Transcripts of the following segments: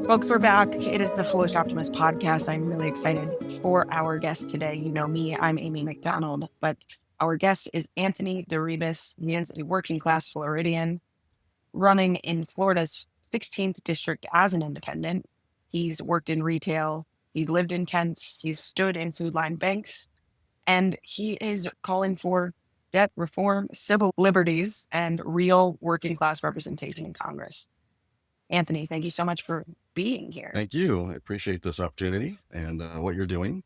Folks, we're back. It is the Foolish Optimist podcast. I'm really excited for our guest today. You know me, I'm Amy McDonald, but our guest is Anthony DeRibas. He is a working class Floridian running in Florida's 16th district as an independent. He's worked in retail. He's lived in tents. He's stood in food line banks. And he is calling for debt reform, civil liberties, and real working class representation in Congress. Anthony, thank you so much for being here. Thank you. I appreciate this opportunity and what you're doing.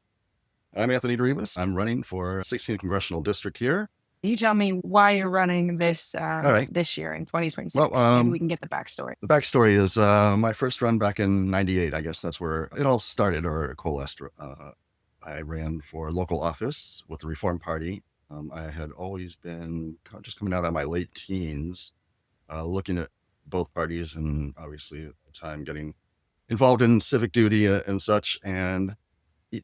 I'm Anthony DeRibas. I'm running for 16th Congressional District here. Can you tell me why you're running this right. this year in 2026? Well, Maybe we can get the backstory. The backstory is my first run back in 98. I guess that's where it all started or coalesced. I ran for local office with the Reform Party. I had always been just coming out of my late teens, looking at both parties and obviously at the time getting involved in civic duty and such. And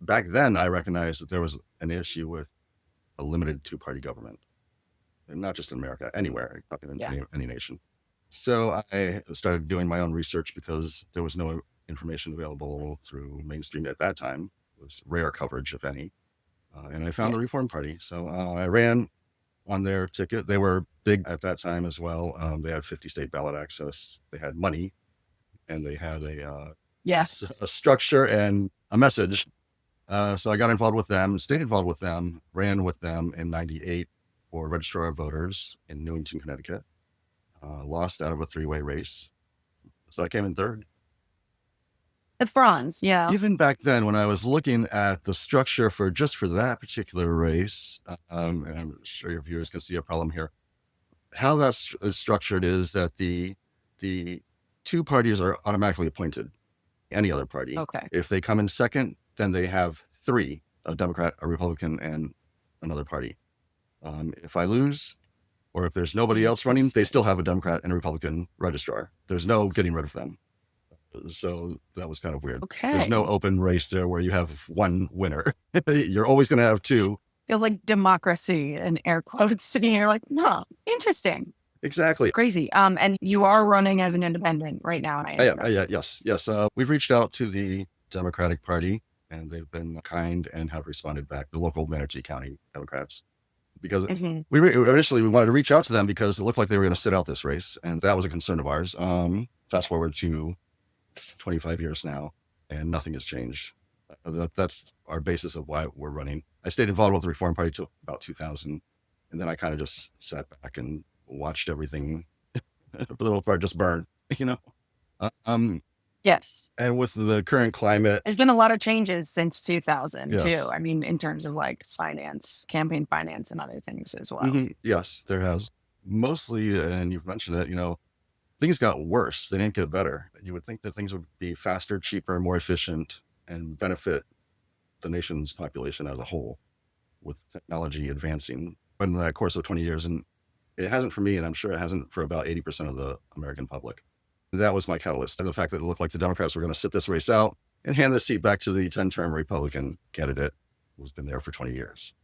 back then I recognized that there was an issue with a limited two-party government, and not just in America, anywhere, in any nation. So I started doing my own research because there was no information available through mainstream at that time. It was rare coverage, if any. And I found the Reform Party. So I ran on their ticket. They were big at that time as well. They had 50 state ballot access. They had money, and they had a structure and a message. So I got involved with them, stayed involved with them, ran with them in 98 for Registrar of Voters in Newington, Connecticut. Lost out of a three-way race. So I came in third. With Franz, yeah. Even back then, when I was looking at the structure for that particular race, and I'm sure your viewers can see a problem here, how that's structured is that the two parties are automatically appointed, any other party. Okay. If they come in second, then they have three, a Democrat, a Republican, and another party. If I lose, or if there's nobody else running, they still have a Democrat and a Republican registrar. There's no getting rid of them. So that was kind of weird. Okay. There's no open race there where you have one winner. You're always going to have two. Feel like democracy in air quotes to me. You're like, no, interesting. Exactly. Crazy. And you are running as an independent right now. Yes. We've reached out to the Democratic Party, and they've been kind and have responded back, the local Manatee County Democrats. Because initially we wanted to reach out to them because it looked like they were going to sit out this race, and that was a concern of ours. Fast forward to 25 years now, and nothing has changed. That's our basis of why we're running. I stayed involved with the Reform Party till about 2000, and then I kind of just sat back and watched everything for the little part just burn, Yes. And with the current climate, there's been a lot of changes since 2000 yes. too. I mean, in terms of like finance, campaign finance, and other things as well. Mm-hmm. Yes, there has. Mostly, and you've mentioned it, things got worse. They didn't get better. You would think that things would be faster, cheaper, more efficient, and benefit the nation's population as a whole with technology advancing. But in the course of 20 years, and it hasn't for me, and I'm sure it hasn't for about 80% of the American public. That was my catalyst. And the fact that it looked like the Democrats were going to sit this race out and hand the seat back to the 10-term Republican candidate who's been there for 20 years.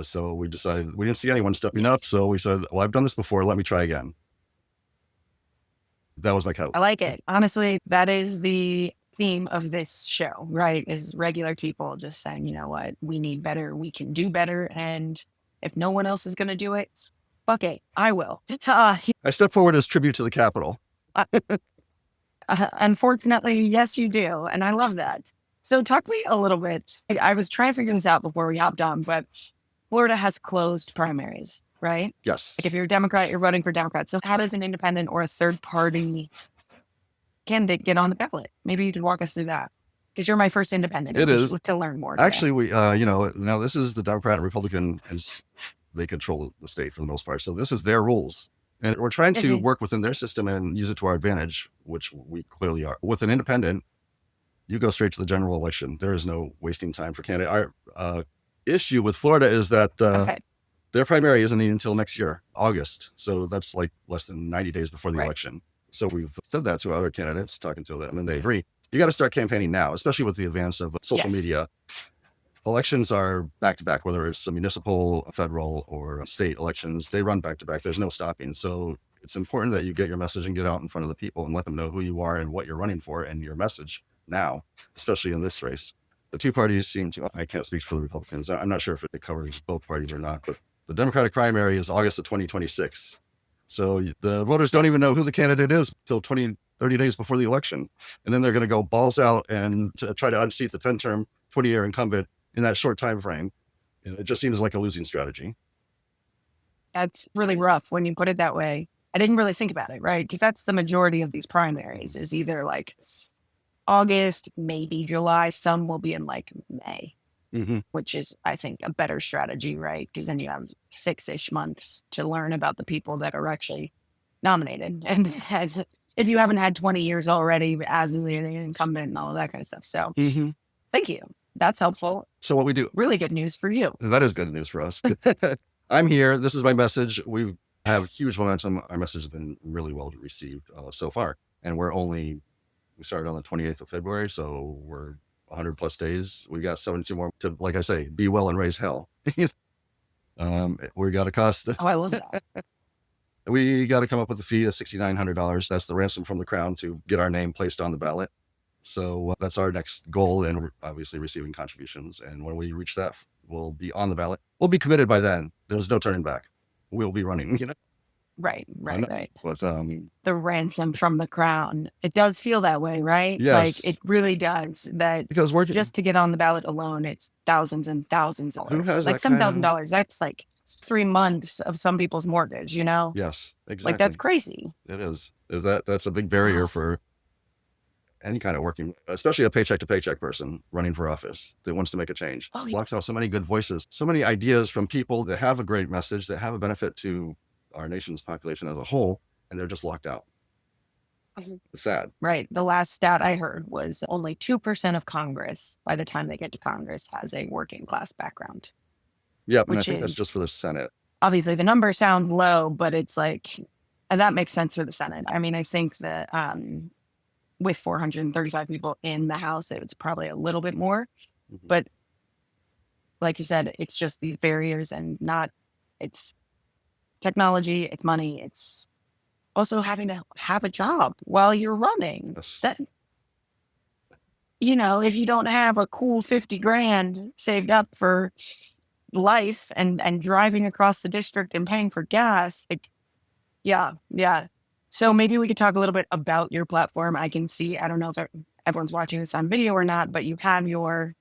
So we decided, we didn't see anyone stepping up. So we said, well, I've done this before. Let me try again. That was my catalyst. I like it. Honestly, that is the theme of this show, right? Is regular people just saying, you know what, we need better. We can do better. And if no one else is going to do it, fuck it, I will. I step forward as tribute to the Capitol. Unfortunately, yes, you do. And I love that. So talk to me a little bit. I was trying to figure this out before we hopped on, but Florida has closed primaries, right? Yes. Like if you're a Democrat, you're voting for Democrats. So how does an independent or a third party candidate get on the ballot? Maybe you could walk us through that. Because you're my first independent. It is. To learn more. Today. Actually, we, now this is the Democrat and Republican, as they control the state for the most part. So this is their rules. And we're trying to work within their system and use it to our advantage, which we clearly are. With an independent, you go straight to the general election. There is no wasting time for candidate. Our issue with Florida is that their primary isn't until next year, August. So that's like less than 90 days before the election. So we've said that to other candidates, talking to them, and they agree. You got to start campaigning now, especially with the advance of social media. Elections are back-to-back, whether it's a municipal, federal, or state elections. They run back-to-back. There's no stopping. So It's important that you get your message and get out in front of the people and let them know who you are and what you're running for and your message now, especially in this race. The two parties seem to, I can't speak for the Republicans. I'm not sure if it covers both parties or not, but the Democratic primary is August of 2026. So the voters don't even know who the candidate is until 30 days before the election. And then they're going to go balls out and to try to unseat the 10-term, 20-year incumbent in that short time frame. It just seems like a losing strategy. That's really rough when you put it that way. I didn't really think about it, right? Because that's the majority of these primaries is either like August, maybe July. Some will be in like May, which is, I think, a better strategy, right? Because then you have 6-ish months to learn about the people that are actually nominated. And if you haven't had 20 years already as the incumbent and all of that kind of stuff. So thank you. That's helpful. So what we do. Really good news for you. That is good news for us. I'm here. This is my message. We have huge momentum. Our message has been really well received so far. And we started on the 28th of February. So we're 100 plus days. We got 72 more to, like I say, be well and raise hell. We got a cost. Oh, I love that. We got to come up with a fee of $6,900. That's the ransom from the Crown to get our name placed on the ballot. So that's our next goal, and we're obviously receiving contributions. And when we reach that, we'll be on the ballot. We'll be committed by then. There's no turning back. We'll be running, Right. But the ransom from the Crown. It does feel that way, right? Yes. Like it really does. That because we're just to get on the ballot alone, it's thousands and thousands of dollars. Who has like that some kind of- $1,000. That's like 3 months of some people's mortgage, Yes, exactly. Like that's crazy. It is. That's a big barrier for any kind of working, especially a paycheck to paycheck person running for office that wants to make a change. Oh, yeah. Blocks out so many good voices, so many ideas from people that have a great message, that have a benefit to our nation's population as a whole, and they're just locked out. It's sad. Right. The last stat I heard was only 2% of Congress, by the time they get to Congress, has a working class background. Yeah, and I think that's just for the Senate. Obviously, the number sounds low, but it's like, and that makes sense for the Senate. I mean, I think that with 435 people in the House, it's probably a little bit more. But like you said, it's just these barriers and it's technology, it's money, it's also having to have a job while you're running. Yes. That, if you don't have a cool 50 grand saved up for life and driving across the district and paying for gas, yeah. So maybe we could talk a little bit about your platform. I can see, I don't know if everyone's watching this on video or not, but you have your,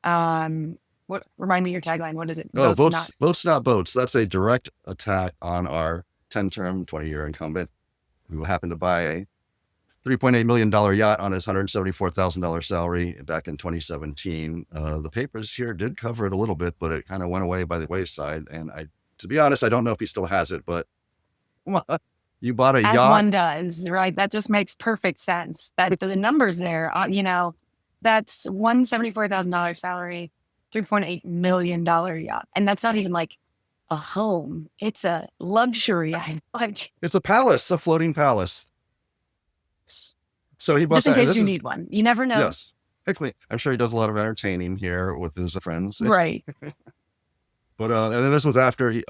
remind me your tagline. What is it? Oh, votes not boats. That's a direct attack on our 10-term, 20-year incumbent who happened to buy a $3.8 million yacht on his $174,000 salary back in 2017. The papers here did cover it a little bit, but it kind of went away by the wayside. And to be honest, I don't know if he still has it, but you bought a yacht. As one does, right? That just makes perfect sense. That the numbers there, that's $174,000 salary, $3.8 million yacht. And that's not even like a home. It's a luxury. It's a palace, a floating palace. So he bought just in case you need one. You never know. Yes. I'm sure he does a lot of entertaining here with his friends. Right. But and this was after he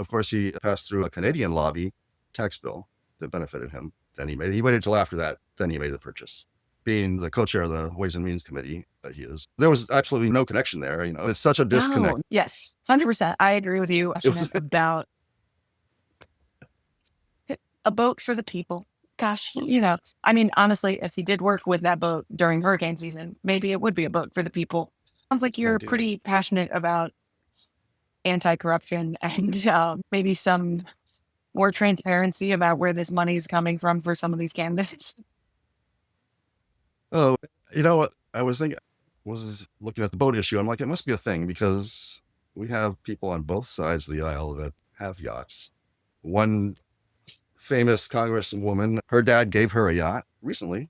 passed through a Canadian lobby tax bill that benefited him. Then he waited till after that. Then he made the purchase. Being the co-chair of the Ways and Means Committee that he is, there was absolutely no connection there. It's such a disconnect. No. Yes, 100%. I agree with you about a boat for the people. Gosh, I mean, honestly, if he did work with that boat during hurricane season, maybe it would be a boat for the people. Sounds like you're pretty passionate about anti-corruption and maybe some more transparency about where this money is coming from for some of these candidates. Oh, you know what? I was looking at the boat issue. I'm like, it must be a thing because we have people on both sides of the aisle that have yachts. One famous congresswoman, her dad gave her a yacht recently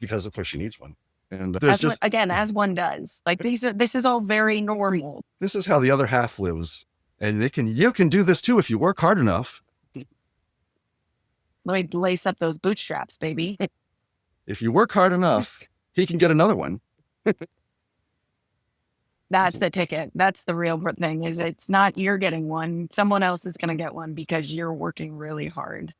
because of course she needs one. And as one does. Like this is all very normal. This is how the other half lives. And you can do this too if you work hard enough. Let me lace up those bootstraps, baby. If you work hard enough, he can get another one. That's the ticket. That's the real thing is it's not you're getting one. Someone else is going to get one because you're working really hard.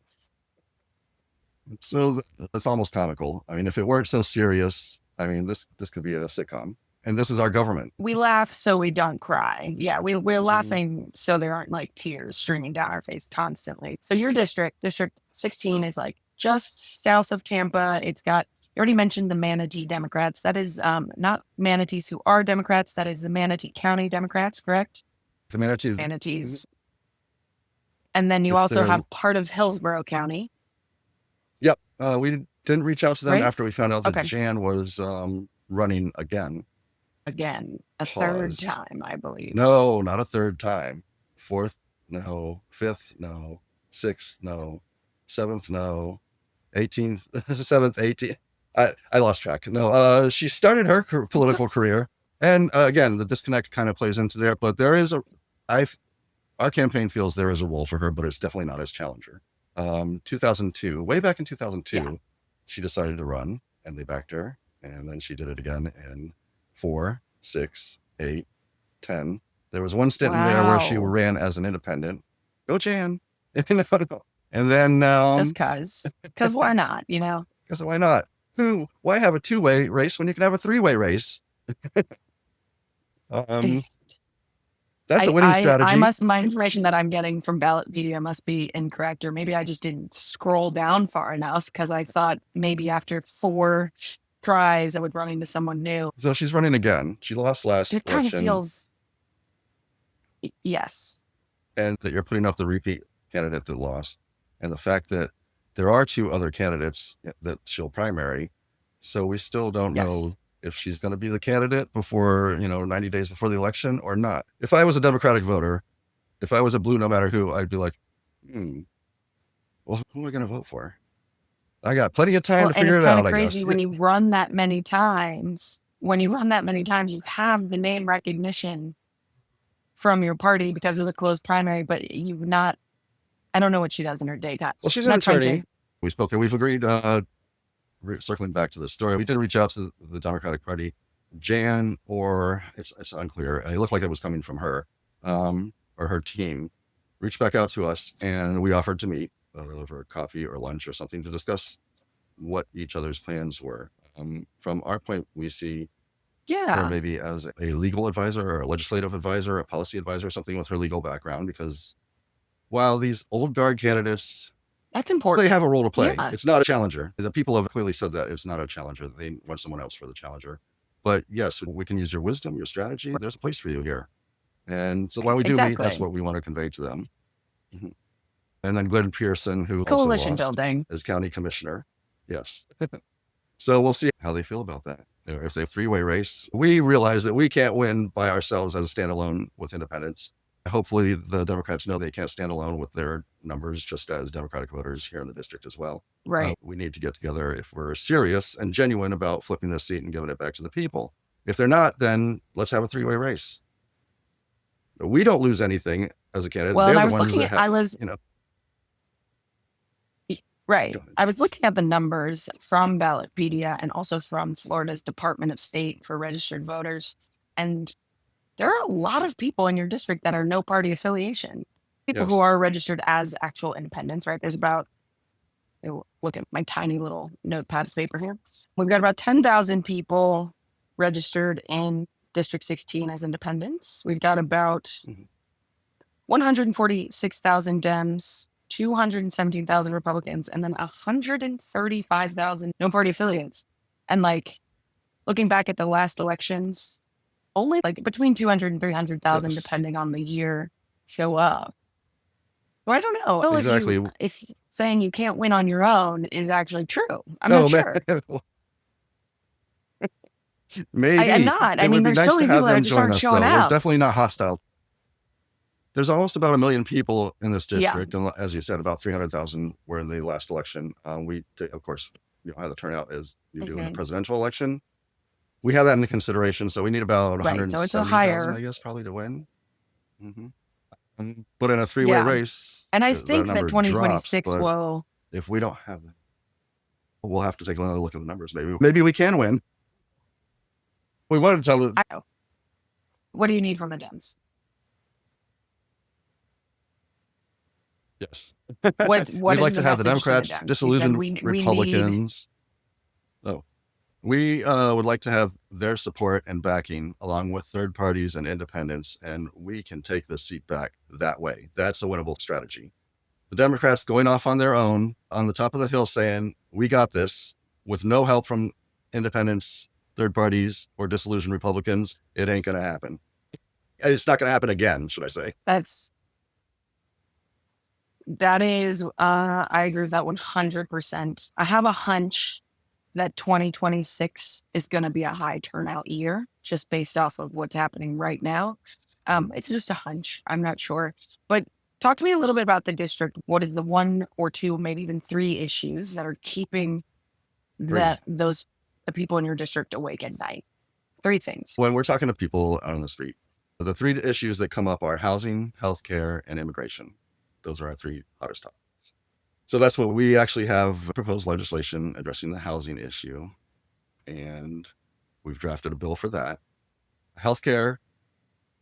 So it's almost comical. I mean, if it weren't so serious, I mean, this could be a sitcom. And this is our government. We laugh so we don't cry. Yeah, we're Mhm. laughing so there aren't like tears streaming down our face constantly. So your District 16, is like just south of Tampa. It's got, you already mentioned the Manatee Democrats. That is not manatees who are Democrats. That is the Manatee County Democrats, correct? The Manatee, Manatees. And then you it's also their, have part of Hillsborough County, yep. We didn't reach out to them right? after we found out that Okay. Jan was running again. Again, a third Pause. time, I believe. No, not a third time. Fourth, no. Fifth, no. Sixth, no. Seventh, no. 18th, 7th, 18th. I lost track. No, she started her political career. And again, the disconnect kind of plays into there, but there is our campaign feels there is a role for her, but it's definitely not as challenger. 2002, way back in 2002, Yeah. she decided to run and they backed her. And then she did it again in 4, 6, 8, 10. There was one stint in there where she Wow. ran as an independent. Go Jan. And then, Just cause why not, you know? because why not? Why have a two-way race when you can have a three-way race? Um, that's a winning I strategy. must, my information that I'm getting from Ballotpedia must be incorrect, or maybe I just didn't scroll down far enough because I thought maybe after 4 tries I would run into someone new. So she's running again. She lost last It kind of election, feels, yes. and that you're putting up the repeat candidate that lost, and the fact that there are 2 other candidates that she'll primary. So we still don't Yes. know if she's going to be the candidate before, 90 days before the election or not. If I was a Democratic voter, if I was a blue, no matter who, I'd be like, well, who am I going to vote for? I got plenty of time Well, to and figure it's it kind out, of I crazy guess. when you run that many times. When you run that many times, you have the name recognition from your party because of the closed primary, but you've not, I don't know what she does in her daytime. Well, she's I'm an not trying to, attorney. We've agreed, circling back to the story, we did reach out to the Democratic Party. Jan, or it's unclear. It looked like it was coming from her, or her team, reached back out to us, and we offered to meet over coffee or lunch or something to discuss what each other's plans were. From our point, we see her yeah, maybe as a legal advisor or a legislative advisor, a policy advisor, something with her legal background, because while these old guard candidates, that's they important. have a role to play. Yeah, It's not a challenger. The people have clearly said that it's not a challenger. They want someone else for the challenger. But yes, we can use your wisdom, your strategy. There's a place for you here. And so when we do meet, that's exactly. what we want to convey to them. Mhm. And then Glenn Pearson, who also Coalition lost building. as county commissioner. Yes. So we'll see how they feel about that. If they 3-way race, we realize that we can't win by ourselves as a standalone with independents. Hopefully the Democrats know they can't stand alone with their numbers, just as Democratic voters here in the district as well. Right. We need to get together if we're serious and genuine about flipping this seat and giving it back to the people. If they're not, then let's have a 3-way race. We don't lose anything as a candidate. Well, and They're I the was ones looking that at, have, you know, right. go ahead. I was looking at the numbers from Ballotpedia and also from Florida's Department of State for registered voters. And there are a lot of people in your district that are no party affiliation. People who Yes. are registered as actual independents, right? There's about, look at my tiny little notepad of paper here. We've got about 10,000 people registered in District 16 as independents. We've got about Mhm. 146,000 Dems, 217,000 Republicans, and then 135,000 no party affiliates. And like looking back at the last elections, only like between 200 and 300,000, Yes. depending on the year, show up. So I don't know Exactly. if saying you can't win on your own is actually true. I'm No, not man. sure. I'm Maybe not. I it mean, would be there's so nice to many have people that them just join aren't us, showing though. We're up. definitely not hostile. There's almost about 1 million people in this Yeah, district, and as you said, about 300,000 were in the last election. Of course, how the turnout is you do in a mhm, presidential election. We have that into consideration, so we need about right. So it's a 170,000, higher, I guess, probably to win. hmm But in a 3-way yeah. race, And I that think that number drops. 2026 But will, if we don't have that, we'll have to take another look at the numbers. Maybe we can win. We wanted to tell the I know. What do you need from the Dems? Yes. What We'd is like the to have the message to the Democrats, Dems? You said disillusioned we need. Republicans. Oh, we would like to have their support and backing along with third parties and independents, and we can take the seat back that way. That's a winnable strategy. The Democrats going off on their own on the top of the hill saying, we got this with no help from independents, third parties, or disillusioned Republicans. It ain't going to happen. It's not going to happen again, should I say. That is, I agree with that 100%. I have a hunch that 2026 is going to be a high turnout year, just based off of what's happening right now. It's just a hunch. I'm not sure. But talk to me a little bit about the district. What is the one or two, maybe even three issues that are keeping the people in your district awake at night? Three things. When we're talking to people out on the street, the three issues that come up are housing, healthcare, and immigration. Those are our three hottest topics. So that's what we actually have proposed legislation addressing the housing issue. And we've drafted a bill for that. Healthcare,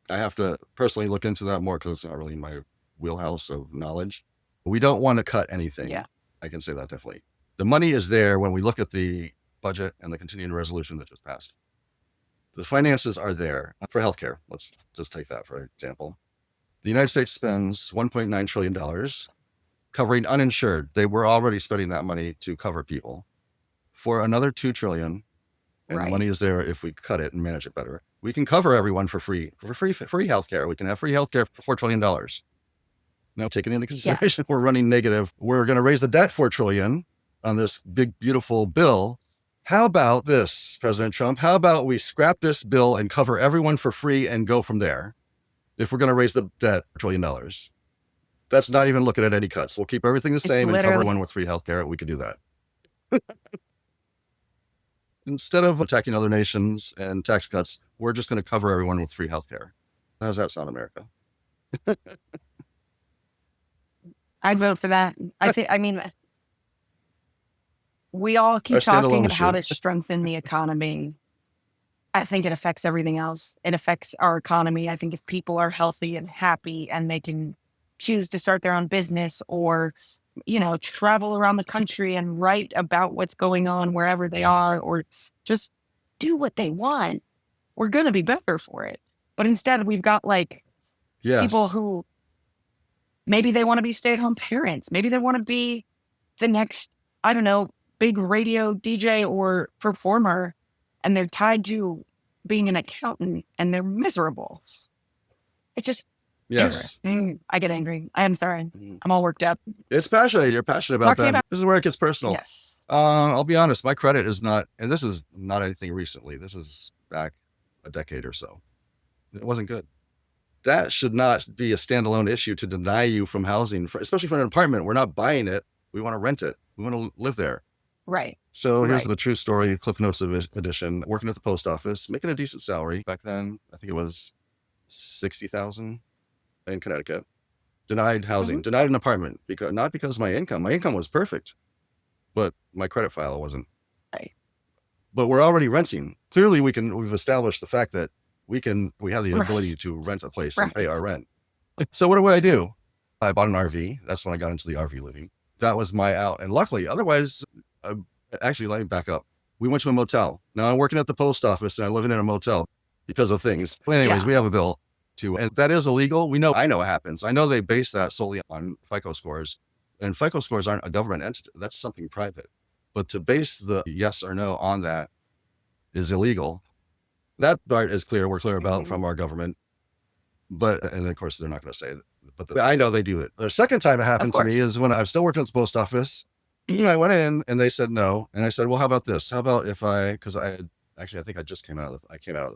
I have to personally look into that more because it's not really my wheelhouse of knowledge. We don't want to cut anything. Yeah. I can say that definitely. The money is there when we look at the budget and the continuing resolution that just passed. The finances are there for healthcare. Let's just take that for example. The United States spends $1.9 trillion covering uninsured. They were already spending that money to cover people. For another $2 trillion, and Right. the money is there if we cut it and manage it better, we can cover everyone for free healthcare. We can have free healthcare for $4 trillion. Now, taking into consideration we're running negative, we're going to raise the debt $4 trillion on this big, beautiful bill. How about this, President Trump? How about we scrap this bill and cover everyone for free and go from there? If we're going to raise the debt $1 trillion, that's not even looking at any cuts. We'll keep everything the same and cover everyone with free healthcare. We could do that. Instead of attacking other nations and tax cuts, we're just going to cover everyone with free healthcare. How does that sound, America? I'd vote for that. I mean, we all keep talking about how to strengthen the economy. I think it affects everything else. It affects our economy. I think if people are healthy and happy and they can choose to start their own business or, travel around the country and write about what's going on wherever they are, or just do what they want, we're going to be better for it. But instead, we've got people who maybe they want to be stay-at-home parents. Maybe they want to be the next, I don't know, big radio DJ or performer, and they're tied to being an accountant and they're miserable. It just, I get angry. I am sorry. I'm all worked up. It's passionate. You're passionate about that. This is where it gets personal. Yes. I'll be honest. My credit is not, and this is not anything recently. This is back a decade or so. It wasn't good. That should not be a standalone issue to deny you from housing, especially for an apartment. We're not buying it. We want to rent it. We want to live there. Right. So here's the true story, Cliff Notes edition. Working at the post office, making a decent salary. Back then, I think it was $60,000 in Connecticut. Denied housing, denied an apartment, not because of my income. My income was perfect, but my credit file wasn't. Right. But we're already renting. Clearly, we've established the fact that we have the ability to rent a place and pay our rent. So what do? I bought an RV. That's when I got into the RV living. That was my out. And luckily, otherwise, actually, let me back up. We went to a motel. Now I'm working at the post office and I'm living in a motel because of things. But anyways, we have a bill too. And that is illegal. I know what happens. I know they base that solely on FICO scores, and FICO scores aren't a government entity. That's something private. But to base the yes or no on that is illegal. That part is clear. We're clear about from our government. And of course, they're not going to say it. But I know they do it. The second time it happened to me is when I was still working at the post office. I went in and they said no. And I said, well, how about this? How about if because I think I just came out of the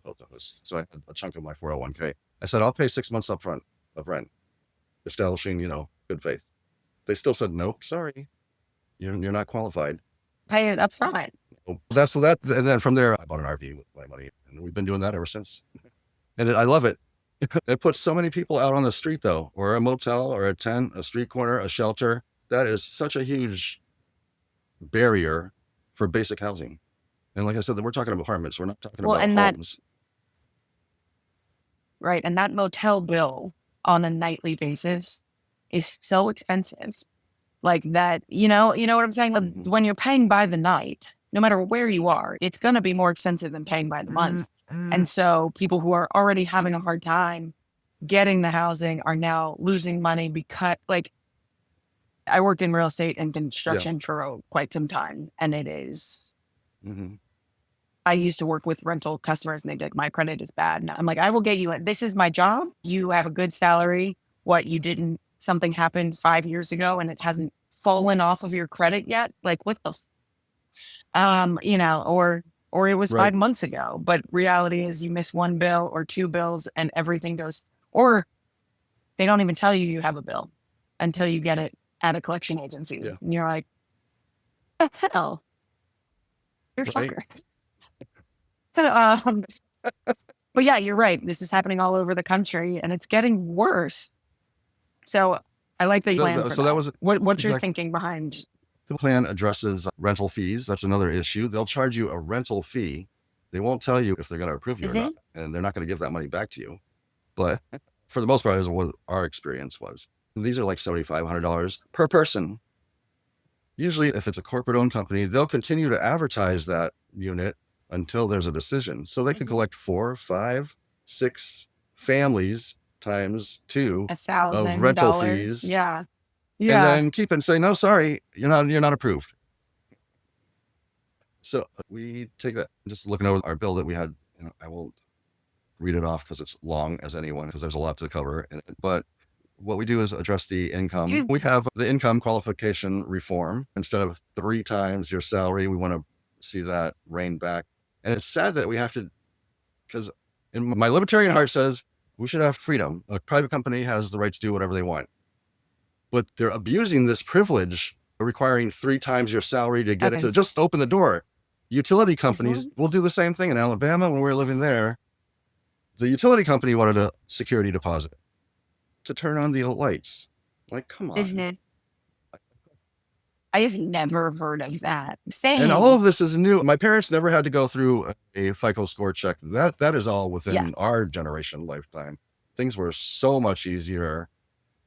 post office. So I had a chunk of my 401k. I said, I'll pay 6 months up front of rent, establishing, good faith. They still said, no, sorry, you're not qualified. Pay it up front. That's that. And then from there, I bought an RV with my money, and we've been doing that ever since. And I love it. It puts so many people out on the street, though, or a motel, or a tent, a street corner, a shelter. That is such a huge barrier for basic housing. And like I said, we're talking about apartments. We're not talking about homes. Right. And that motel bill on a nightly basis is so expensive. Like that, you know what I'm saying? Like when you're paying by the night, no matter where you are, it's going to be more expensive than paying by the month. And so people who are already having a hard time getting the housing are now losing money because, like, I worked in real estate and construction for quite some time, and it is. I used to work with rental customers, and they'd be like, "My credit is bad." And I'm like, "I will get you in. This is my job. You have a good salary. What you didn't? Something happened 5 years ago, and it hasn't fallen off of your credit yet. Like what the, or it was Right. 5 months ago. But reality is, you miss one bill or two bills, and everything goes. Or they don't even tell you you have a bill until you get it at a collection agency, and you're like, "The hell, you're a fucker." But yeah, you're right. This is happening all over the country, and it's getting worse. So I like that you plan for So that. that was What's your thinking behind? the plan addresses rental fees. That's another issue. They'll charge you a rental fee. They won't tell you if they're going to approve you or not, and they're not going to give that money back to you. But for the most part, is what our experience was. These are like $7,500 per person. Usually, if it's a corporate-owned company, they'll continue to advertise that unit until there's a decision. So they can collect 4, 5, 6 families times 2 of rental fees. Yeah. And then keep it and say, "No, sorry, you're not approved." So we take that, just looking over our bill that we had. I won't read it off because it's long as anyone, because there's a lot to cover. But what we do is address the income. We have the income qualification reform. Instead of 3 times your salary, we want to see that rein back. And it's sad that we have to, because in my libertarian heart says we should have freedom. A private company has the right to do whatever they want. But they're abusing this privilege, requiring 3 times your salary to get it to just open the door. Utility companies will do the same thing in Alabama. When we were living there, the utility company wanted a security deposit to turn on the lights. Like, come on. Isn't it? I have never heard of that. Same. And all of this is new. My parents never had to go through a FICO score check. That is all within our generation lifetime. Things were so much easier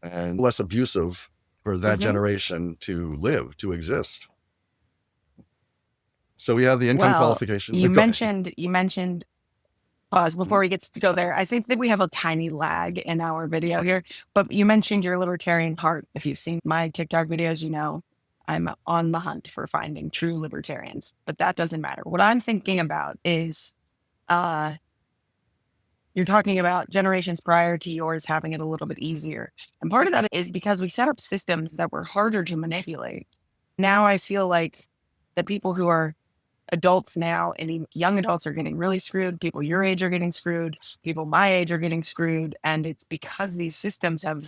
and less abusive for that generation to live, to exist. So we have the income qualification. You mentioned pause before we get to go there. I think that we have a tiny lag in our video here, but you mentioned your libertarian heart. If you've seen my TikTok videos, you know I'm on the hunt for finding true libertarians, but that doesn't matter. What I'm thinking about is, you're talking about generations prior to yours having it a little bit easier. And part of that is because we set up systems that were harder to manipulate. Now I feel like the people who are adults now and even young adults are getting really screwed. People your age are getting screwed. People my age are getting screwed. And it's because these systems have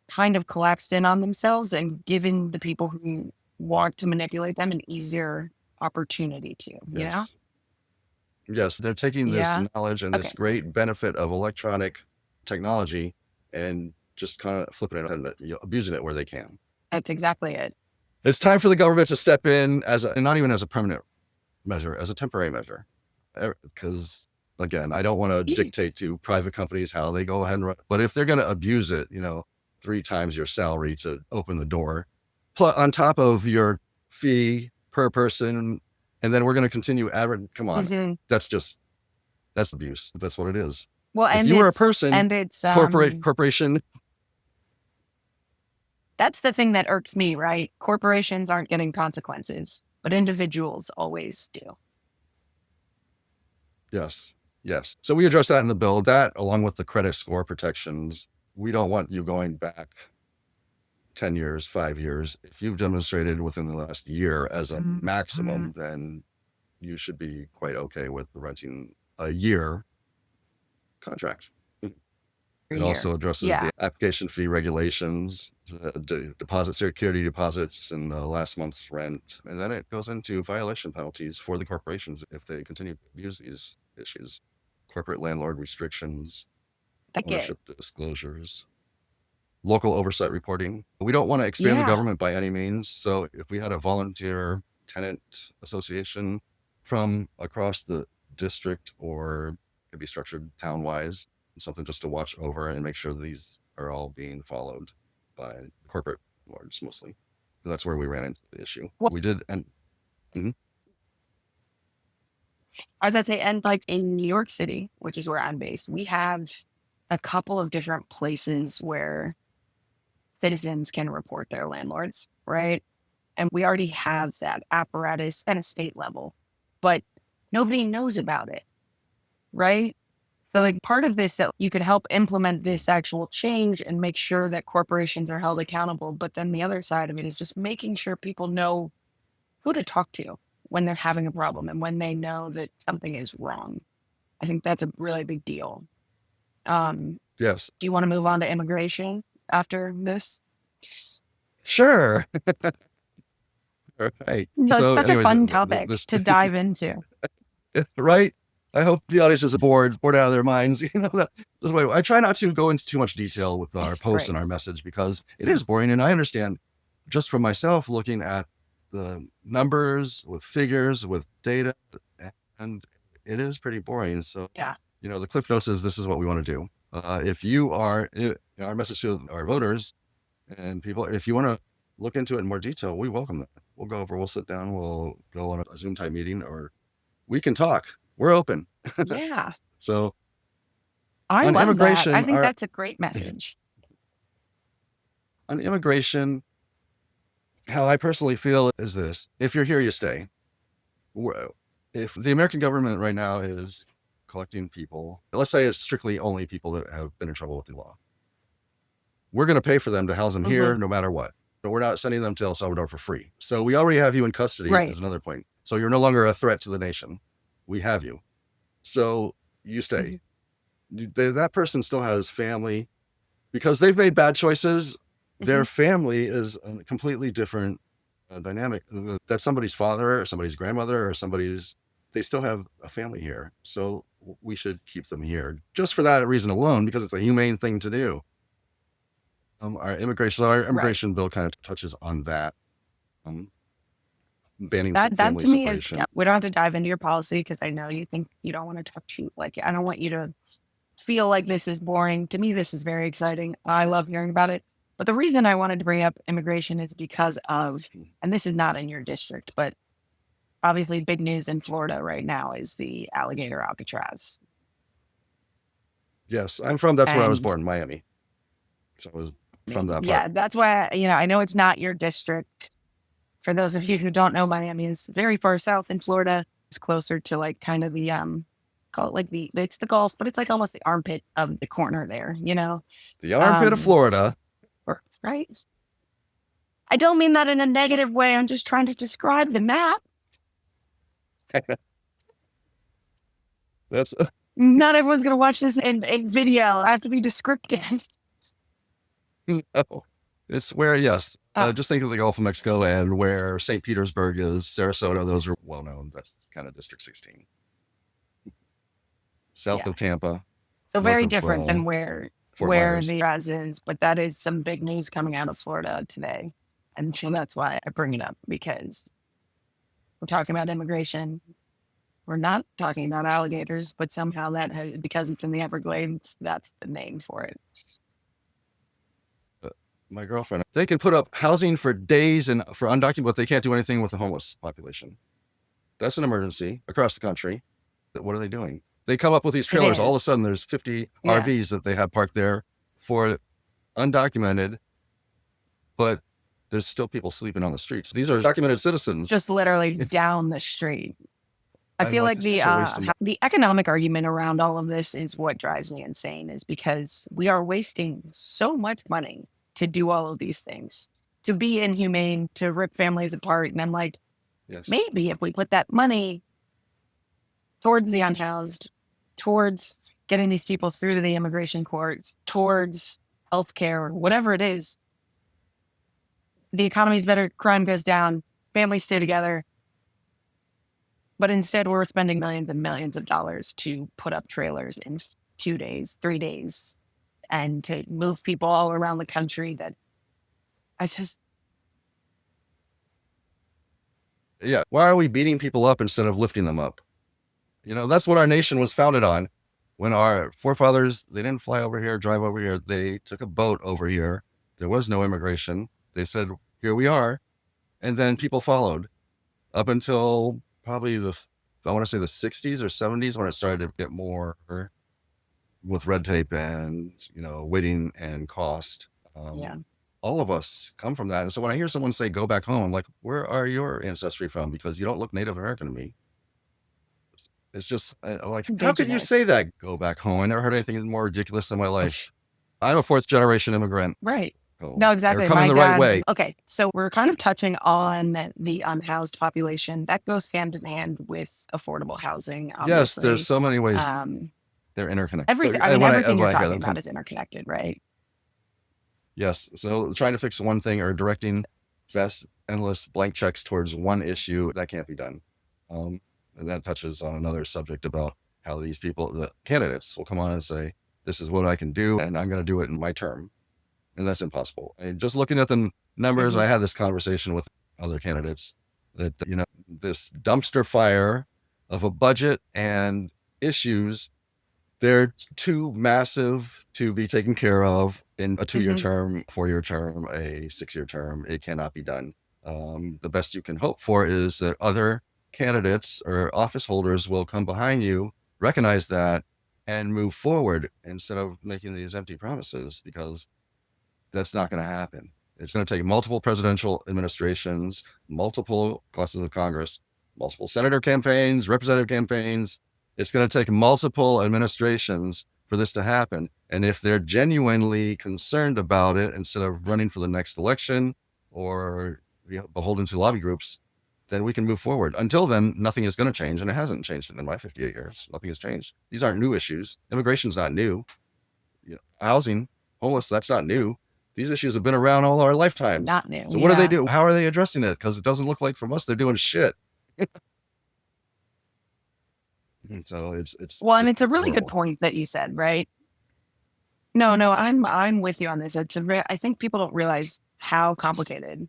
kind of collapsed in on themselves and given the people who want to manipulate them an easier opportunity to, you know? Yes, they're taking this knowledge and this great benefit of electronic technology and just kind of flipping it and abusing it where they can. That's exactly it. It's time for the government to step in and not even as a permanent measure, as a temporary measure. Because again, I don't want to dictate to private companies how they go ahead and run. But if they're going to abuse it, 3 times your salary to open the door, on top of your fee per person, and then we're going to continue come on. That's abuse. That's what it is. Well, if you were a person and it's corporation. That's the thing that irks me, right? Corporations aren't getting consequences, but individuals always do. Yes. So we address that in the bill. That, along with the credit score protections, we don't want you going back 10 years, 5 years. If you've demonstrated within the last year as a maximum, then you should be quite okay with renting a year contract. It also addresses the application fee regulations, security deposits, and last month's rent. And then it goes into violation penalties for the corporations if they continue to abuse these issues. Corporate landlord restrictions, ownership disclosures, local oversight reporting. We don't want to expand the government by any means. So if we had a volunteer tenant association from across the district, or it could be structured town-wise, something just to watch over and make sure these are all being followed by corporate lords mostly. So that's where we ran into the issue. Well, We did, and I was about to say, and like in New York City, which is where I'm based, we have a couple of different places where citizens can report their landlords, right? And we already have that apparatus at a state level, but nobody knows about it, right? So, like, part of this that you could help implement this actual change and make sure that corporations are held accountable. But then the other side of it is just making sure people know who to talk to when they're having a problem and when they know that something is wrong. I think that's a really big deal. yes, Do you want to move on to immigration after this? sure. Right. No, it's So, such a anyways, fun topic this to dive into. right. I hope the audience is bored out of their minds. I try not to go into too much detail with our Yes, posts and our right. message because it is boring, and I understand just for myself looking at the numbers with figures with data, and it is pretty boring. So Yeah. the Cliff Notes is this is what we want to do. If you are our message to our voters and people, if you want to look into it in more detail, we welcome that. We'll go over, we'll sit down, we'll go on a Zoom type meeting, or we can talk. We're open. Yeah. So I on love that. immigration, I think that's a great message. on immigration, how I personally feel is this: if you're here, you stay. If the American government right now is collecting people, let's say it's strictly only people that have been in trouble with the law, we're going to pay for them to house them here no matter what. But we're not sending them to El Salvador for free. So we already have you in custody Right. is another point. So you're no longer a threat to the nation. We have you. So you stay. That person still has family because they've made bad choices. Their family is a completely different dynamic. That's somebody's father or somebody's grandmother or they still have a family here. So we should keep them here just for that reason alone, because it's a humane thing to do. Our immigration bill kind of touches on that. Banning That family to me is, separation. we don't have to dive into your policy because I know you think you don't want to talk to, like, I don't want you to feel like this is boring. To me, this is very exciting. I love hearing about it. But the reason I wanted to bring up immigration is because of, and this is not in your district, but obviously big news in Florida right now is the alligator Alcatraz. Yes, I'm from, that's where I was born, Miami. So I was from that part. Yeah, that's why, I know it's not your district. For those of you who don't know, Miami is very far south in Florida. It's closer to like kind of the, call it like it's the Gulf, but it's like almost the armpit of the corner there, The armpit of Florida. Right? I don't mean that in a negative way. I'm just trying to describe the map. That's Not everyone's going to watch this in video. I have to be descriptive. no. It's where, yes, just think of the Gulf of Mexico and where St. Petersburg is, Sarasota, those are well known. That's kind of District 16. South of Tampa. So very different than where the residents, but that is some big news coming out of Florida today. And so that's why I bring it up, because we're talking about immigration. We're not talking about alligators, but somehow because it's in the Everglades, that's the name for it. My girlfriend, they can put up housing for days and for undocumented, but they can't do anything with the homeless population. That's an emergency across the country. What are they doing? They come up with these trailers. All of a sudden, there's 50 RVs that they have parked there for undocumented, but there's still people sleeping on the streets. These are documented citizens. Just literally down the street. I feel like the economic argument around all of this is what drives me insane, is because we are wasting so much money to do all of these things, to be inhumane, to rip families apart. And I'm like, maybe if we put that money towards the unhoused, towards getting these people through to the immigration courts, towards healthcare, or whatever it is, the economy's better, crime goes down, families stay together. But instead, we're spending millions and millions of dollars to put up trailers in 2 days, 3 days, and to move people all around the country. Why are we beating people up instead of lifting them up? That's what our nation was founded on. When our forefathers, they didn't fly over here, drive over here. They took a boat over here. There was no immigration. They said, here we are. And then people followed up until probably I want to say the 60s or 70s when it started to get more with red tape and, waiting and cost. Yeah. All of us come from that. And so when I hear someone say, go back home, I'm like, where are your ancestry from? Because you don't look Native American to me. It's just like, how could you say that? Go back home. I never heard anything more ridiculous in my life. I'm a fourth generation immigrant. Right. So No, exactly. they're coming the right way. Okay. So we're kind of touching on the unhoused population. That goes hand in hand with affordable housing. Obviously. Yes, there's so many ways. They're interconnected. Everything, So, everything you're talking about is interconnected, right? Yes. So trying to fix one thing or directing vast, endless blank checks towards one issue, that can't be done. And that touches on another subject about how these people, the candidates, will come on and say, this is what I can do, and I'm going to do it in my term. And that's impossible. And just looking at the numbers, I had this conversation with other candidates that, this dumpster fire of a budget and issues, they're too massive to be taken care of in a 2-year term, 4-year term, a 6-year term. It cannot be done. The best you can hope for is that other candidates or office holders will come behind you, recognize that, and move forward instead of making these empty promises, because that's not going to happen. It's going to take multiple presidential administrations, multiple classes of Congress, multiple senator campaigns, representative campaigns. It's going to take multiple administrations for this to happen. And if they're genuinely concerned about it, instead of running for the next election or beholden to lobby groups, then we can move forward. Until then, nothing is going to change. And it hasn't changed in my 58 years. Nothing has changed. These aren't new issues. Immigration's not new. Housing, homeless, that's not new. These issues have been around all our lifetimes. Not new. So what do they do? How are they addressing it? Because it doesn't look like from us they're doing shit. So it's well, and it's a really good point that you said, right? No, I'm with you on this. I think people don't realize how complicated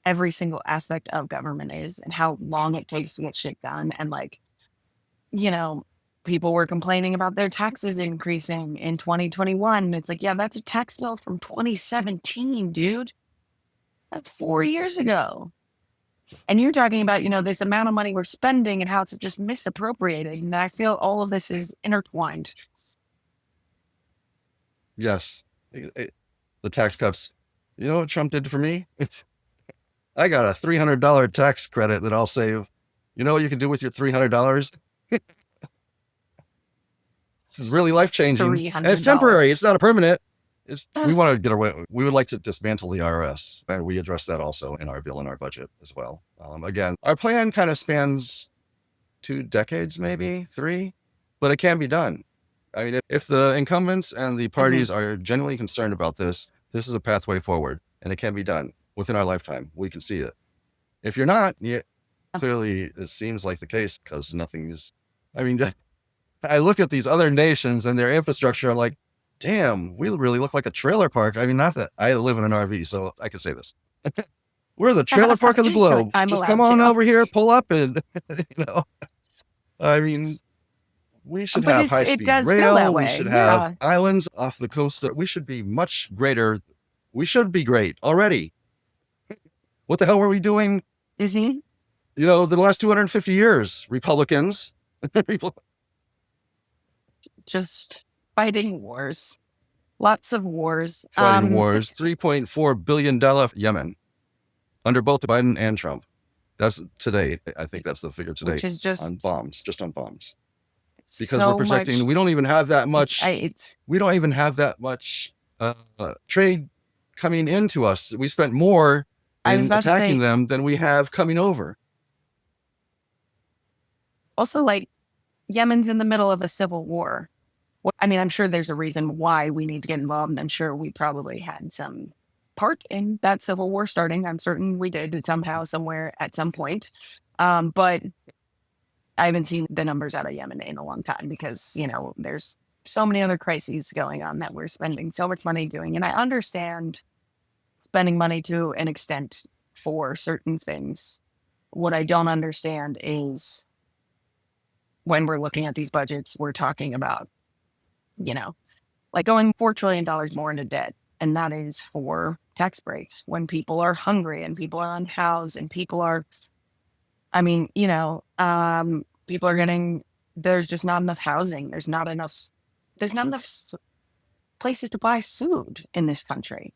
every single aspect of government is and how long it takes to get shit done. And people were complaining about their taxes increasing in 2021. It's like, yeah, that's a tax bill from 2017, dude. That's 4 years ago. And you're talking about, this amount of money we're spending and how it's just misappropriated. And I feel all of this is intertwined. Yes. The tax cuts. You know what Trump did for me? I got a $300 tax credit that I'll save. You know what you can do with your $300? This is really life-changing. And it's temporary. It's not a permanent. We want to get away. We would like to dismantle the IRS, and we address that also in our bill and our budget as well. Again, our plan kind of spans 2 decades, maybe 3, but it can be done. I mean, if the incumbents and the parties are genuinely concerned about this is a pathway forward, and it can be done within our lifetime. We can see it. If you're not, clearly it seems like the case, because nothing is. I mean, I look at these other nations and their infrastructure. I'm like, damn, we really look like a trailer park. I mean, not that I live in an RV, so I can say this. We're the trailer park of the globe. Just come on over here, pull up, and I mean, we should have high-speed rail. We should have islands off the coast. We should be much greater. We should be great already. What the hell were we doing? The last 250 years, Republicans. Just fighting wars. Lots of wars. Fighting wars. $3.4 billion Yemen under both Biden and Trump. That's today. I think that's the figure today. Which is just on bombs. Because we're projecting, we don't even have that much. We don't even have that much trade coming into us. We spent more in attacking them than we have coming over. Also, Yemen's in the middle of a civil war. I mean, I'm sure there's a reason why we need to get involved, and I'm sure we probably had some part in that civil war starting. I'm certain we did somehow, somewhere, at some point. But I haven't seen the numbers out of Yemen in a long time because, there's so many other crises going on that we're spending so much money doing. And I understand spending money to an extent for certain things. What I don't understand is when we're looking at these budgets, we're talking about like going $4 trillion more into debt. And that is for tax breaks when people are hungry and people are unhoused and people are, people are there's just not enough housing. There's not enough places to buy food in this country.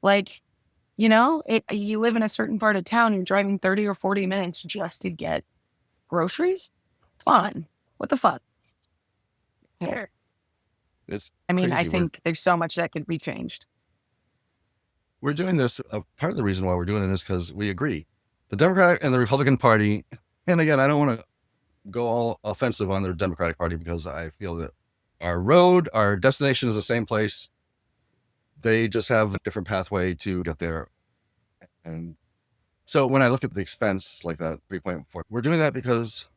Like, you live in a certain part of town, you're driving 30 or 40 minutes just to get groceries. Come on. What the fuck? Yeah. It's I crazy. think there's so much that could be changed. We're doing this. Part of the reason why we're doing it is because we agree. The Democratic and the Republican Party, and again, I don't want to go all offensive on the Democratic Party because I feel that our destination is the same place. They just have a different pathway to get there. And so when I look at the expense like that, 3.4, we're doing that because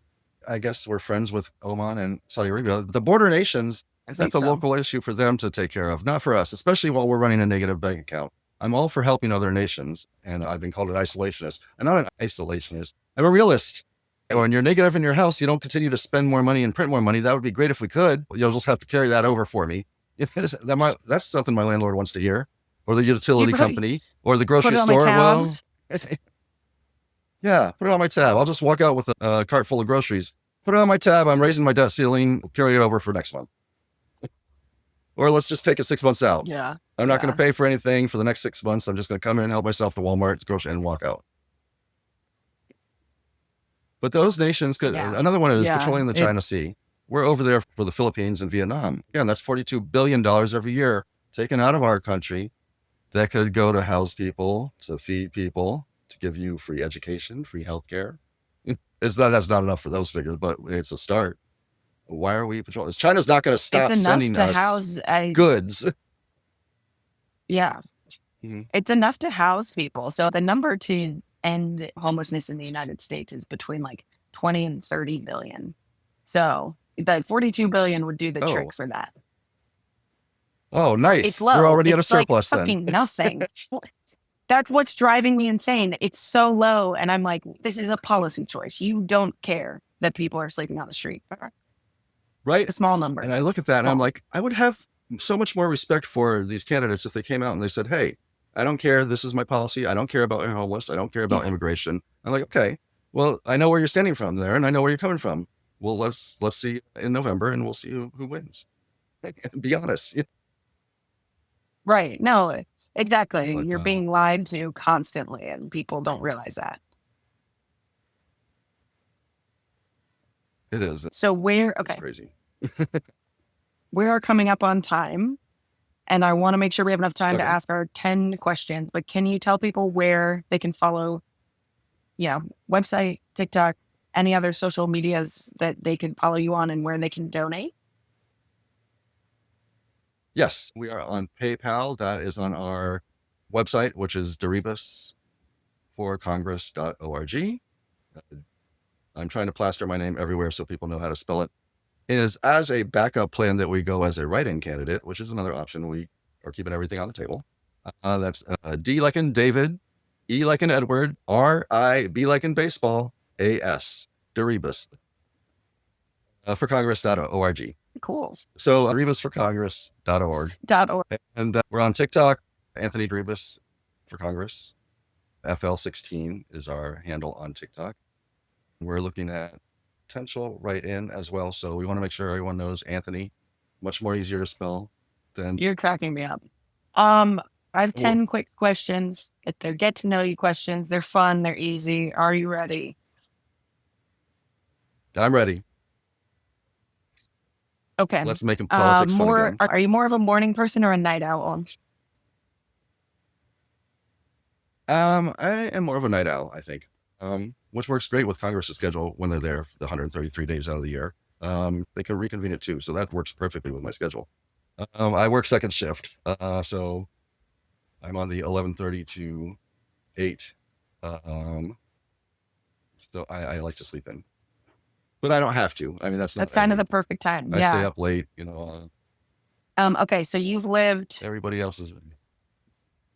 I guess we're friends with Oman and Saudi Arabia. The border nations, that's a local issue for them to take care of, not for us, especially while we're running a negative bank account. I'm all for helping other nations, and I've been called an isolationist. I'm not an isolationist. I'm a realist. When you're negative in your house, you don't continue to spend more money and print more money. That would be great if we could. You'll just have to carry that over for me. That's something my landlord wants to hear, or the utility company, or the grocery store. Well, yeah, put it on my tab. I'll just walk out with a cart full of groceries. Put it on my tab. I'm raising my debt ceiling. Carry it over for next month. Or let's just take it 6 months out. Yeah. I'm not going to pay for anything for the next 6 months. I'm just going to come in, help myself to Walmart, grocery, and walk out. But those nations could. Yeah. Another one is controlling the China Sea. We're over there for the Philippines and Vietnam. Again, that's $42 billion every year taken out of our country that could go to house people, to feed people, to give you free education, free healthcare. That's not enough for those figures, but it's a start. Why are we patrolling? China's not going to stop sending us goods. Yeah. Mm-hmm. It's enough to house people. So the number to end homelessness in the United States is between like 20 and 30 billion. So the 42 billion would do the trick for that. Oh, nice. It's low. We're already at a surplus like fucking nothing. That's what's driving me insane. It's so low. And I'm like, this is a policy choice. You don't care that people are sleeping on the street. Right. A small number. And I look at that and I'm like, I would have so much more respect for these candidates if they came out and they said, hey, I don't care. This is my policy. I don't care about homeless. I don't care about immigration. I'm like, okay, well, I know where you're standing from there and I know where you're coming from. Well, let's see in November and we'll see who wins. Be honest. Right. No, exactly. But, you're being lied to constantly and people don't realize that. It is. So it's crazy. We are coming up on time and I want to make sure we have enough time to ask our 10 questions, but can you tell people where they can follow, website, TikTok, any other social medias that they can follow you on and where they can donate? Yes, we are on PayPal. That is on our website, which is DeRibasforcongress.org. I'm trying to plaster my name everywhere so people know how to spell it. It is as a backup plan that we go as a write-in candidate, which is another option. We are keeping everything on the table. That's D like in David, E like in Edward, R-I, B like in baseball, A-S, DeRibas, for Congress.org. Cool. So DeRibasforcongress.org. And we're on TikTok, Anthony DeRibas for Congress. FL16 is our handle on TikTok. We're looking at potential write-in as well. So we want to make sure everyone knows Anthony. Much more easier to spell than... You're cracking me up. I have 10 quick questions. They're get to know you questions. They're fun. They're easy. Are you ready? I'm ready. Okay. Let's make them politics fun again. Are you more of a morning person or a night owl? I am more of a night owl, I think. Which works great with Congress's schedule when they're there for the 133 days out of the year. They can reconvene it too, so that works perfectly with my schedule. I work second shift, so I'm on the 11:30 to 8. So I like to sleep in, but I don't have to. I mean, that's kind of the perfect time. I stay up late, Okay, so you've lived. Everybody else is.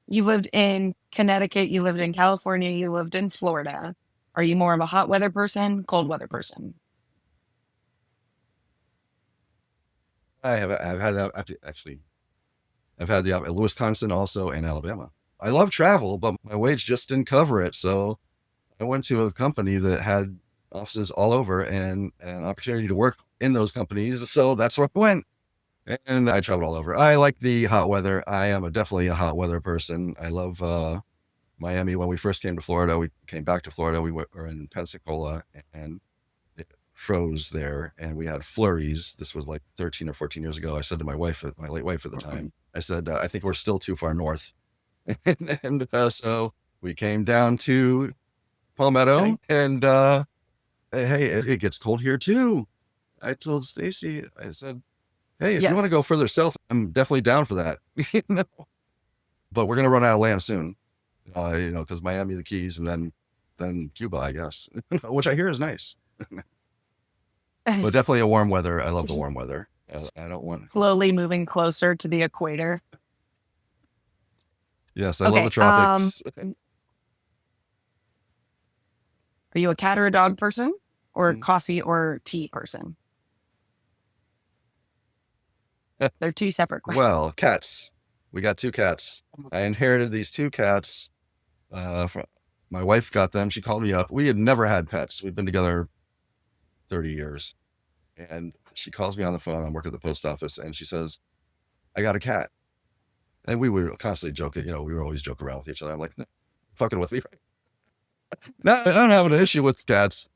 You lived in Connecticut. You lived in California. You lived in Florida. Are you more of a hot weather person, cold weather person? I've had that actually. I've had the Wisconsin also and Alabama. I love travel, but my wage just didn't cover it. So I went to a company that had offices all over and an opportunity to work in those companies. So that's where I went. And I traveled all over. I like the hot weather. I am definitely a hot weather person. I love Miami. When we first came to Florida, we came back to Florida. We were in Pensacola and it froze there, and we had flurries. This was like 13 or 14 years ago. I said to my wife, my late wife at the time, I said, I think we're still too far north. So we came down to Palmetto, and hey, it gets cold here too. I told Stacy, I said, hey, if you want to go further south, I'm definitely down for that. But we're gonna run out of land soon, because Miami, the Keys, and then Cuba, I guess, which I hear is nice. But definitely a warm weather. I love the warm weather. I don't want slowly moving closer to the equator. Yes, I love the tropics. Are you a cat or a dog person, or coffee or tea person? They're two separate questions. Well, cats. We got 2 cats. I inherited these 2 cats. From my wife got them. She called me up. We had never had pets. We've been together 30 years. And she calls me on the phone. I'm working at the post office, and she says, I got a cat. And we were constantly joking. We were always joking around with each other. I'm like, no, fucking with me. No, I don't have an issue with cats,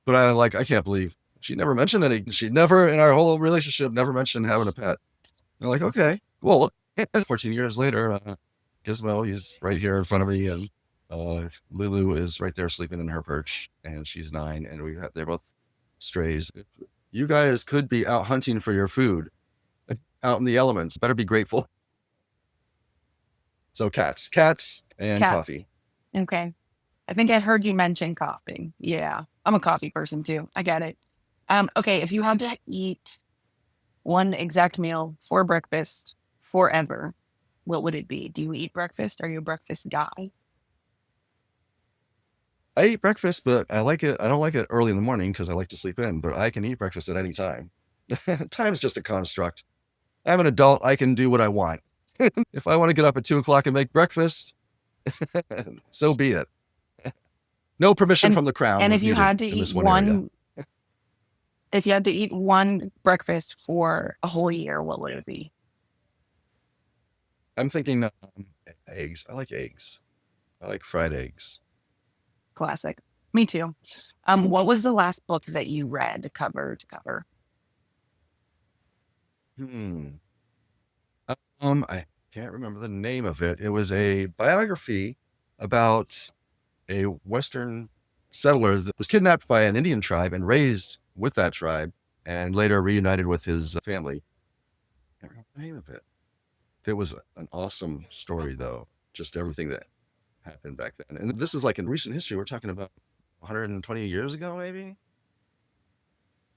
but I can't believe she never mentioned any. She never, in our whole relationship, never mentioned having a pet. I'm like, okay, well, 14 years later, Gizmo, he's right here in front of me, and Lulu is right there sleeping in her perch, and she's 9, and they're both strays. You guys could be out hunting for your food, out in the elements. Better be grateful. So cats and coffee. Okay. I think I heard you mention coffee. Yeah, I'm a coffee person too. I get it. Okay, if you had to eat one exact meal for breakfast forever, what would it be? Do you eat breakfast? Are you a breakfast guy? I eat breakfast, but I like it. I don't like it early in the morning because I like to sleep in, but I can eat breakfast at any time. Time's just a construct. I'm an adult. I can do what I want. If I want to get up at 2:00 and make breakfast, so be it. No permission from the crown. And if you had to eat if you had to eat one breakfast for a whole year, what would it be? I'm thinking eggs. I like eggs. I like fried eggs. Classic. Me too. What was the last book that you read cover to cover? I can't remember the name of it. It was a biography about a Western settler that was kidnapped by an Indian tribe and raised with that tribe, and later reunited with his family. I can't remember the name of it. It was an awesome story, though. Just everything that happened back then. And this is like in recent history. We're talking about 120 years ago, maybe?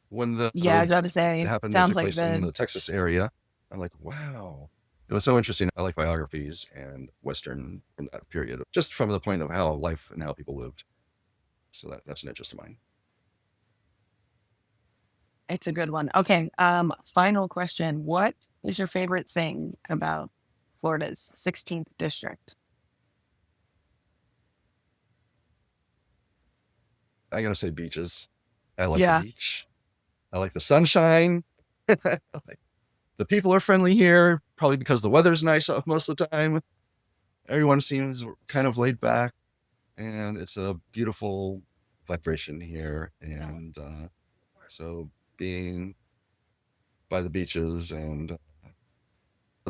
When I was about to say, happened sounds like in the Texas area. I'm like, wow. It was so interesting. I like biographies and Western from that period, just from the point of how life and how people lived. So that's an interest of mine. It's a good one. Okay. Final question. What is your favorite thing about Florida's 16th district? I gotta say beaches. I like the beach. I like the sunshine. The people are friendly here, probably because the weather's nice most of the time. Everyone seems kind of laid back, and it's a beautiful vibration here. And so being by the beaches, and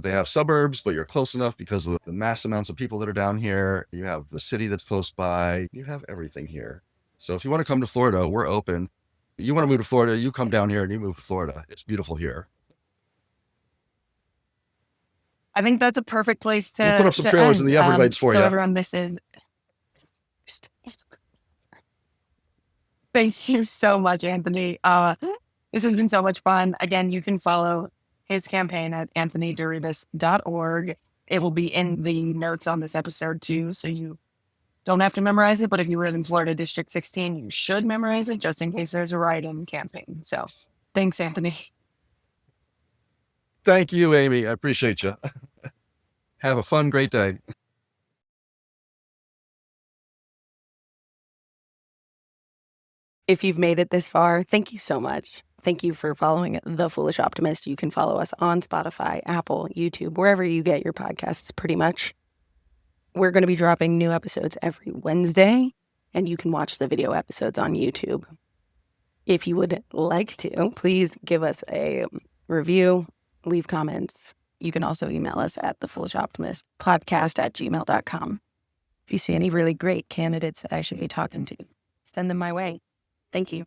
they have suburbs, but you're close enough because of the mass amounts of people that are down here. You have the city that's close by. You have everything here. So if you want to come to Florida, we're open. You want to move to Florida, you come down here and you move to Florida. It's beautiful here. I think that's a perfect place to we'll put up some trailers in the Everglades for you. So everyone, this is... Thank you so much, Anthony. This has been so much fun. Again, you can follow his campaign at anthonyderibas.org. It will be in the notes on this episode too, so you don't have to memorize it, but if you live in Florida District 16, you should memorize it just in case there's a write-in campaign. So thanks, Anthony. Thank you, Amy. I appreciate you. Have a fun, great day. If you've made it this far, thank you so much. Thank you for following The Foolish Optimist. You can follow us on Spotify, Apple, YouTube, wherever you get your podcasts, pretty much. We're going to be dropping new episodes every Wednesday, and you can watch the video episodes on YouTube. If you would like to, please give us a review, leave comments. You can also email us at thefoolishoptimistpodcast@gmail.com. If you see any really great candidates that I should be talking to, send them my way. Thank you.